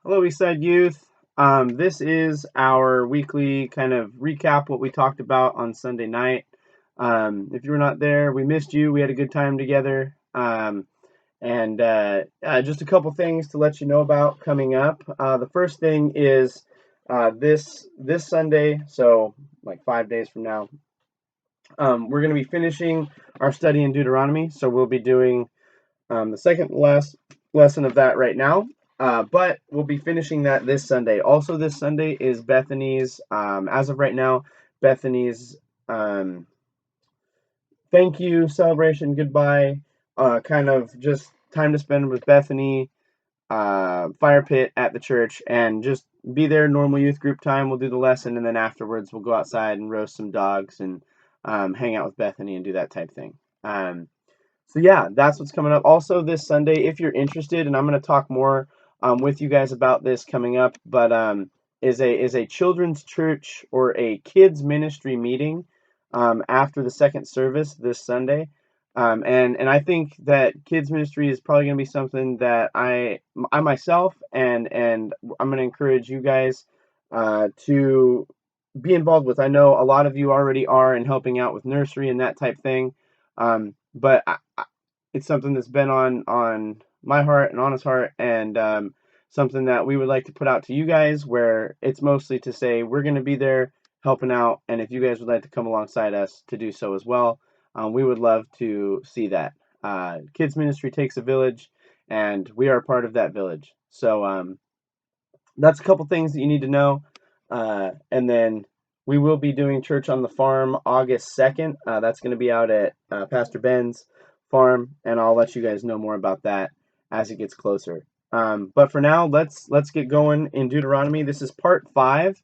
Hello, Eastside Youth. This is our weekly kind of recap what we talked about on Sunday night. If you were not there, we missed you. We had a good time together. And just a couple things to let you know about coming up. The first thing is this Sunday, so like 5 days from now, we're going to be finishing our study in Deuteronomy. So we'll be doing the second last lesson of that right now. But we'll be finishing that this Sunday. Also, this Sunday is Bethany's, as of right now, Bethany's um, thank you celebration, goodbye, kind of just time to spend with Bethany, fire pit at the church, and just be there. Normal youth group time. We'll do the lesson, and then afterwards we'll go outside and roast some dogs and hang out with Bethany and do that type thing. So yeah, that's what's coming up. Also this Sunday, if you're interested, and I'm going to talk more with you guys about this coming up, but is a children's church or a kids ministry meeting after the second service this Sunday. And I think that kids ministry is probably going to be something that I myself and I'm going to encourage you guys to be involved with. I know a lot of you already are and helping out with nursery and that type thing. But it's something that's been on my heart and on his heart, and something that we would like to put out to you guys, where it's mostly to say we're going to be there helping out, and if you guys would like to come alongside us to do so as well, we would love to see that. Kids ministry takes a village, and we are part of that village. So that's a couple things that you need to know. And then we will be doing church on the farm August 2nd. That's going to be out at Pastor Ben's farm, and I'll let you guys know more about that as it gets closer. But for now, let's get going in Deuteronomy. This is part 5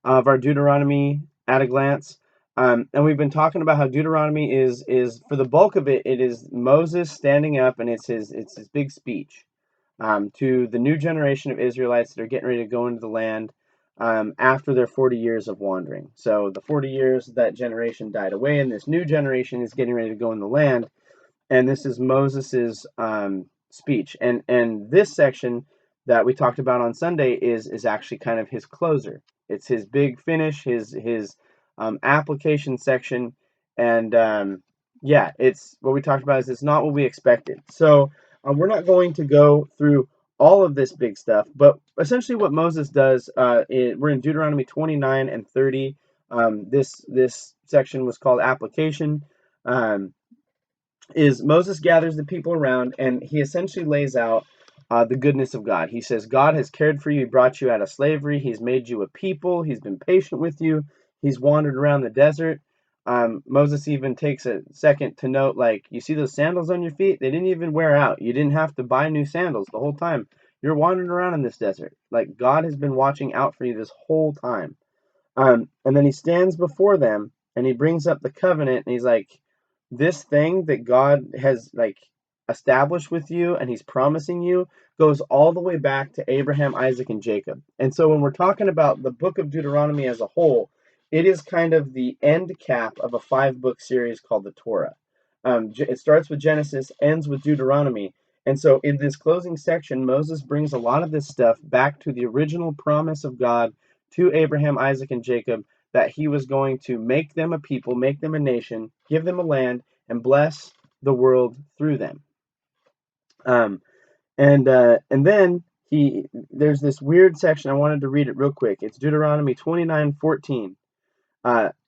of our Deuteronomy at a glance. And we've been talking about how Deuteronomy is for the bulk of it, it is Moses standing up, and it's his big speech to the new generation of Israelites that are getting ready to go into the land after their 40 years of wandering. So the 40 years that generation died away, and this new generation is getting ready to go in the land. And this is Moses's speech. And this section that we talked about on Sunday is actually kind of his closer. It's his big finish, his application section, and yeah, it's what we talked about. Is it's not what we expected. So we're not going to go through all of this big stuff, but essentially what Moses does, we're in Deuteronomy 29 and 30. This section was called application. Is Moses gathers the people around, and he essentially lays out the goodness of God. He says, God has cared for you. He brought you out of slavery. He's made you a people. He's been patient with you. He's wandered around the desert. Moses even takes a second to note, like, you see those sandals on your feet? They didn't even wear out. You didn't have to buy new sandals the whole time. You're wandering around in this desert. Like, God has been watching out for you this whole time. And then he stands before them, and he brings up the covenant, and he's like, this thing that God has like established with you and he's promising you goes all the way back to Abraham, Isaac, and Jacob. And so when we're talking about the book of Deuteronomy as a whole, it is kind of the end cap of a 5-book series called the Torah. It starts with Genesis, ends with Deuteronomy. And so in this closing section, Moses brings a lot of this stuff back to the original promise of God to Abraham, Isaac, and Jacob, that he was going to make them a people, make them a nation, give them a land, and bless the world through them. And then there's this weird section. I wanted to read it real quick. It's Deuteronomy 29:14.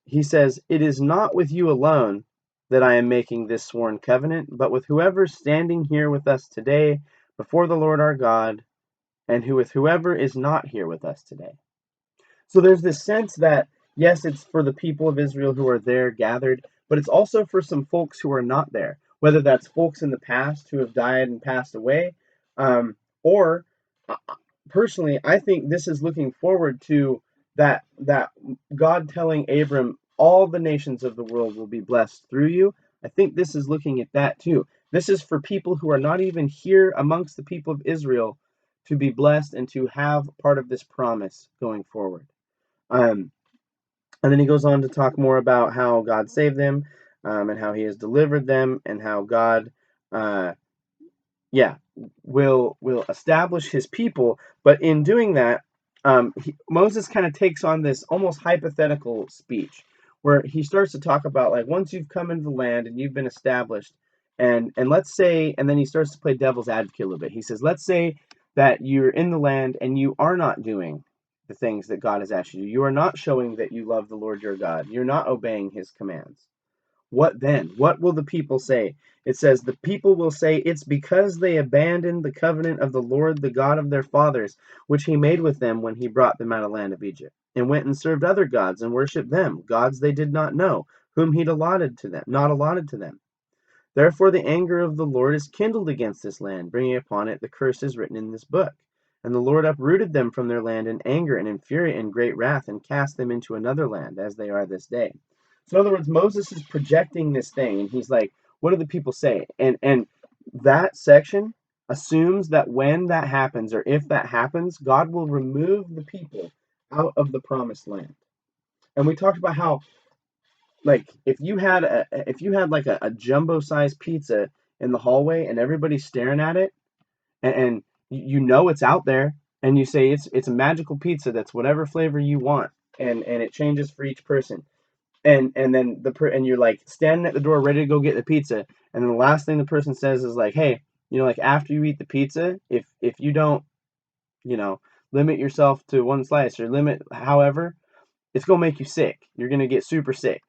He says, "It is not with you alone that I am making this sworn covenant, but with whoever's standing here with us today before the Lord our God, and with whoever is not here with us today." So there's this sense that, yes, it's for the people of Israel who are there gathered, but it's also for some folks who are not there, whether that's folks in the past who have died and passed away, or personally, I think this is looking forward to that God telling Abram, all the nations of the world will be blessed through you. I think this is looking at that too. This is for people who are not even here amongst the people of Israel to be blessed and to have part of this promise going forward. And then he goes on to talk more about how God saved them, and how he has delivered them, and how God, uh, will establish his people. But in doing that, Moses kind of takes on this almost hypothetical speech where he starts to talk about, like, once you've come into the land and you've been established, and let's say, and then he starts to play devil's advocate a little bit. He says, let's say that you're in the land and you are not doing the things that God has asked you to do. You are not showing that you love the Lord your God. You're not obeying his commands. What then? What will the people say? It says, the people will say, it's because they abandoned the covenant of the Lord, the God of their fathers, which he made with them when he brought them out of the land of Egypt, and went and served other gods and worshipped them, gods they did not know, whom he'd not allotted to them. Therefore the anger of the Lord is kindled against this land, bringing upon it the curses written in this book. And the Lord uprooted them from their land in anger and in fury and great wrath, and cast them into another land, as they are this day. So in other words, Moses is projecting this thing, and he's like, what do the people say? And that section assumes that when that happens, or if that happens, God will remove the people out of the promised land. And we talked about how, like, if you had like a jumbo sized pizza in the hallway and everybody's staring at it, and you know it's out there, and you say it's a magical pizza that's whatever flavor you want, and it changes for each person, and then and you're like standing at the door ready to go get the pizza, and then the last thing the person says is like, hey, like, after you eat the pizza, if you don't, you know limit yourself to one slice, or limit however, it's gonna make you sick. You're gonna get super sick.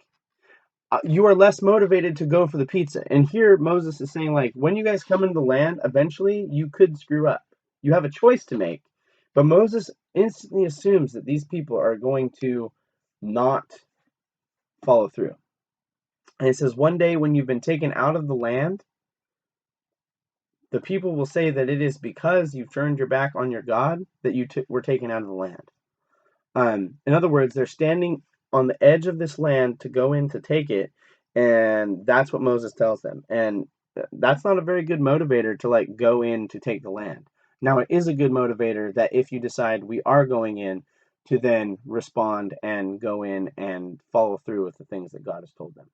You are less motivated to go for the pizza. And here Moses is saying, like, when you guys come into the land, eventually you could screw up. You have a choice to make. But Moses instantly assumes that these people are going to not follow through. And it says, one day when you've been taken out of the land, the people will say that it is because you've turned your back on your God that you were taken out of the land. In other words, they're standing on the edge of this land to go in to take it, and that's what Moses tells them. And that's not a very good motivator to, like, go in to take the land. Now, it is a good motivator that if you decide we are going in, to then respond and go in and follow through with the things that God has told them.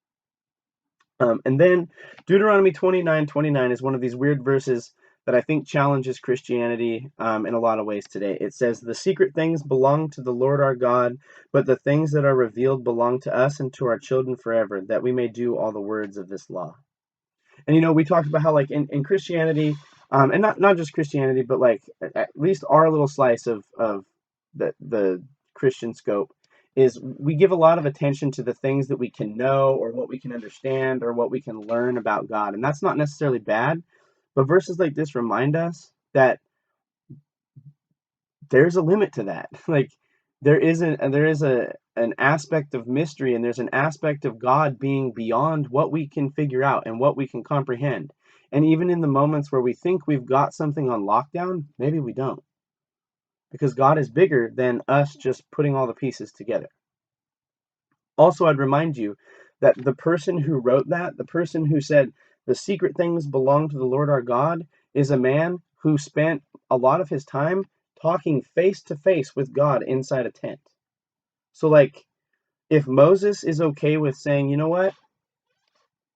And then Deuteronomy 29:29 is one of these weird verses that I think challenges Christianity in a lot of ways today. It says, the secret things belong to the Lord our God, but the things that are revealed belong to us and to our children forever, that we may do all the words of this law. And we talked about how, like, in Christianity, and not just Christianity, but like at least our little slice of the Christian scope is we give a lot of attention to the things that we can know, or what we can understand, or what we can learn about God. And that's not necessarily bad, but verses like this remind us that there's a limit to that. Like, there is an aspect of mystery, and there's an aspect of God being beyond what we can figure out and what we can comprehend. And even in the moments where we think we've got something on lockdown, maybe we don't, because God is bigger than us just putting all the pieces together. Also, I'd remind you that the person who wrote that, the person who said the secret things belong to the Lord our God, is a man who spent a lot of his time talking face to face with God inside a tent. So, like, if Moses is okay with saying, you know what,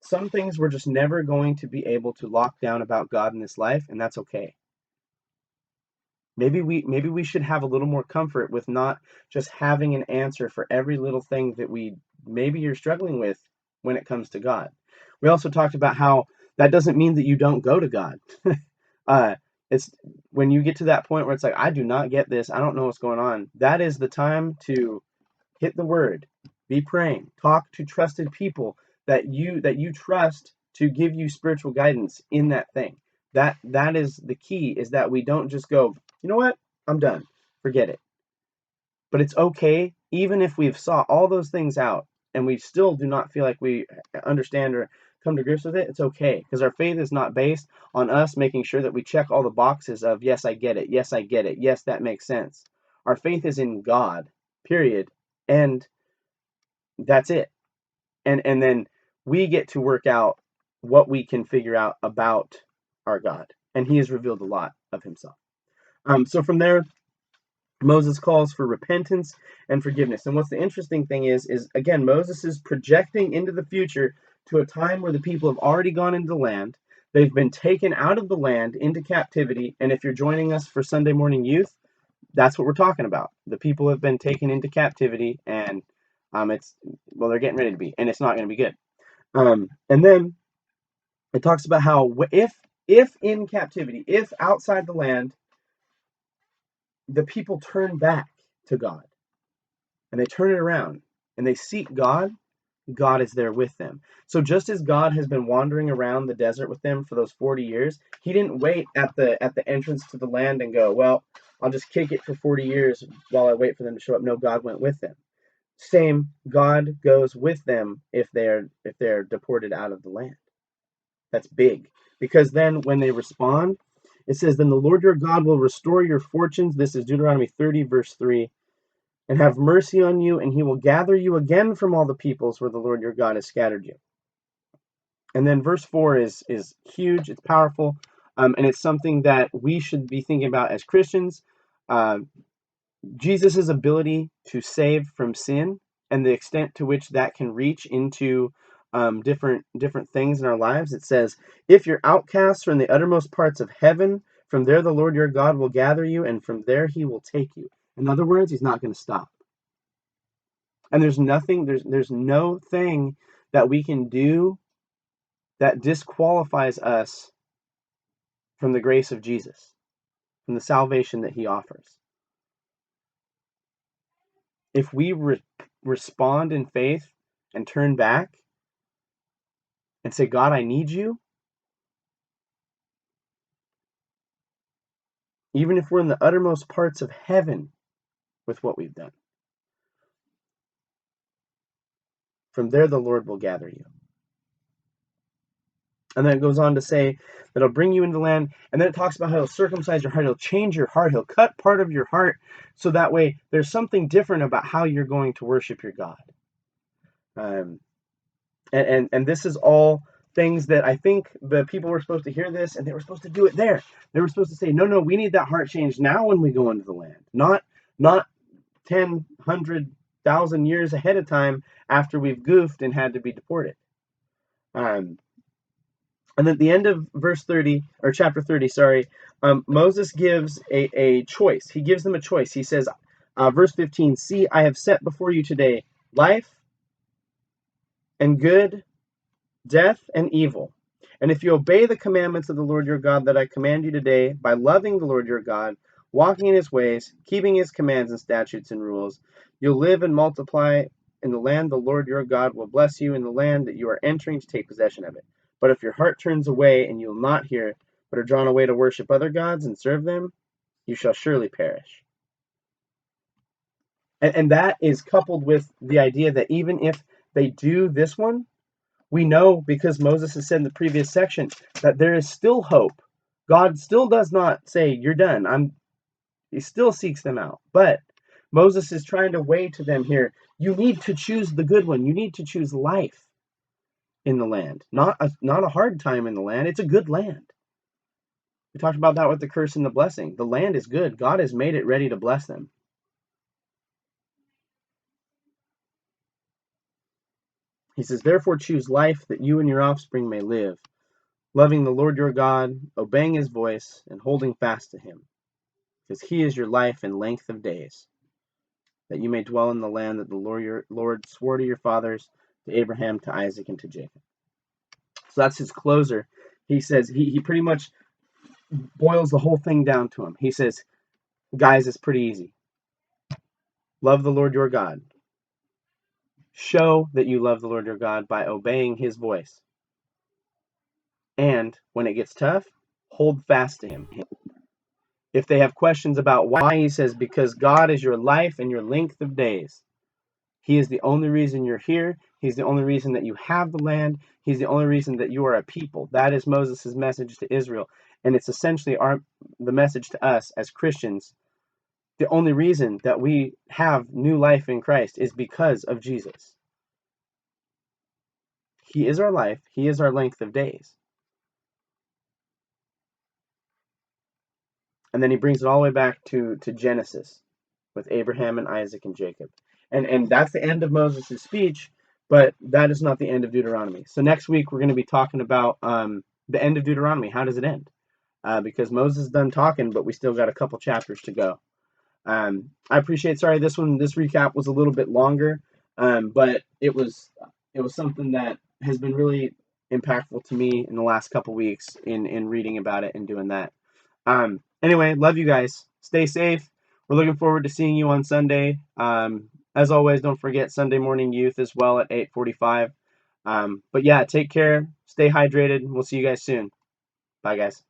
some things we're just never going to be able to lock down about God in this life, and that's okay. Maybe we should have a little more comfort with not just having an answer for every little thing that maybe you're struggling with when it comes to God. We also talked about how that doesn't mean that you don't go to God. uh, it's when you get to that point where it's like, I do not get this, I don't know what's going on. That is the time to hit the word, be praying, talk to trusted people that you trust to give you spiritual guidance in that thing. That is the key, is that we don't just go, you know what, I'm done, forget it. But it's okay, even if we've saw all those things out and we still do not feel like we understand or come to grips with it. It's okay, because our faith is not based on us making sure that we check all the boxes of, yes, I get it, yes, I get it, yes, that makes sense. Our faith is in God, period, and that's it. And then we get to work out what we can figure out about our God, and he has revealed a lot of himself. So from there, Moses calls for repentance and forgiveness. And what's the interesting thing is again, Moses is projecting into the future to a time where the people have already gone into the land. They've been taken out of the land into captivity. And if you're joining us for Sunday morning youth, that's what we're talking about. The people have been taken into captivity, and they're getting ready to be, and it's not going to be good. And then it talks about how if in captivity, if outside the land, the people turn back to God and they turn it around and they seek God, God is there with them. So just as God has been wandering around the desert with them for those 40 years, he didn't wait at the entrance to the land and go, well, I'll just kick it for 40 years while I wait for them to show up. No, God went with them. Same, God goes with them if they're deported out of the land. That's big. Because then when they respond, it says, then the Lord your God will restore your fortunes. This is Deuteronomy 30, verse 3. And have mercy on you, and he will gather you again from all the peoples where the Lord your God has scattered you. And then verse 4 is huge. It's powerful. And it's something that we should be thinking about as Christians. Jesus' ability to save from sin and the extent to which that can reach into different things in our lives. It says, if you're outcasts from the uttermost parts of heaven, from there the Lord your God will gather you, and from there he will take you. In other words, he's not going to stop. And there's no thing that we can do that disqualifies us from the grace of Jesus, from the salvation that he offers. If we respond in faith and turn back and say, God, I need you, even if we're in the uttermost parts of heaven with what we've done, from there the Lord will gather you. And then it goes on to say that he'll bring you into the land. And then it talks about how he'll circumcise your heart. He'll change your heart. He'll cut part of your heart so that way there's something different about how you're going to worship your God. And this is all things that I think the people were supposed to hear this, and they were supposed to do it there. They were supposed to say, no, we need that heart change now when we go into the land, not 10, 100,000 years ahead of time after we've goofed and had to be deported. And at the end of verse 30, or chapter 30, sorry, Moses gives a choice. He gives them a choice. He says, verse 15, see, I have set before you today life and good, death and evil. And if you obey the commandments of the Lord your God that I command you today, by loving the Lord your God, walking in his ways, keeping his commands and statutes and rules, you'll live and multiply in the land the Lord your God will bless you in the land that you are entering to take possession of it. But if your heart turns away and you will not hear, but are drawn away to worship other gods and serve them, you shall surely perish. And that is coupled with the idea that even if they do this one, we know, because Moses has said in the previous section, that there is still hope. God still does not say, you're done. He still seeks them out. But Moses is trying to weigh to them here, you need to choose the good one. You need to choose life in the land. Not a hard time in the land. It's a good land. We talked about that with the curse and the blessing. The land is good. God has made it ready to bless them. He says, therefore choose life that you and your offspring may live, loving the Lord your God, obeying his voice, and holding fast to him, because he is your life and length of days, that you may dwell in the land that the Lord swore to your fathers, to Abraham, to Isaac, and to Jacob. So that's his closer. He says, he pretty much boils the whole thing down to him. He says, guys, it's pretty easy. Love the Lord your God. Show that you love the Lord your God by obeying his voice. And when it gets tough, hold fast to him. If they have questions about why, he says, because God is your life and your length of days. He is the only reason you're here. He's the only reason that you have the land. He's the only reason that you are a people. That is Moses' message to Israel. And it's essentially the message to us as Christians. The only reason that we have new life in Christ is because of Jesus. He is our life. He is our length of days. And then he brings it all the way back to Genesis with Abraham and Isaac and Jacob. And that's the end of Moses' speech, but that is not the end of Deuteronomy. So next week we're going to be talking about the end of Deuteronomy. How does it end? Because Moses is done talking, but we still got a couple chapters to go. I appreciate. Sorry, this recap was a little bit longer, but it was something that has been really impactful to me in the last couple weeks in reading about it and doing that. Anyway, love you guys. Stay safe. We're looking forward to seeing you on Sunday. As always, don't forget Sunday morning youth as well at 8:45. But yeah, take care. Stay hydrated. We'll see you guys soon. Bye, guys.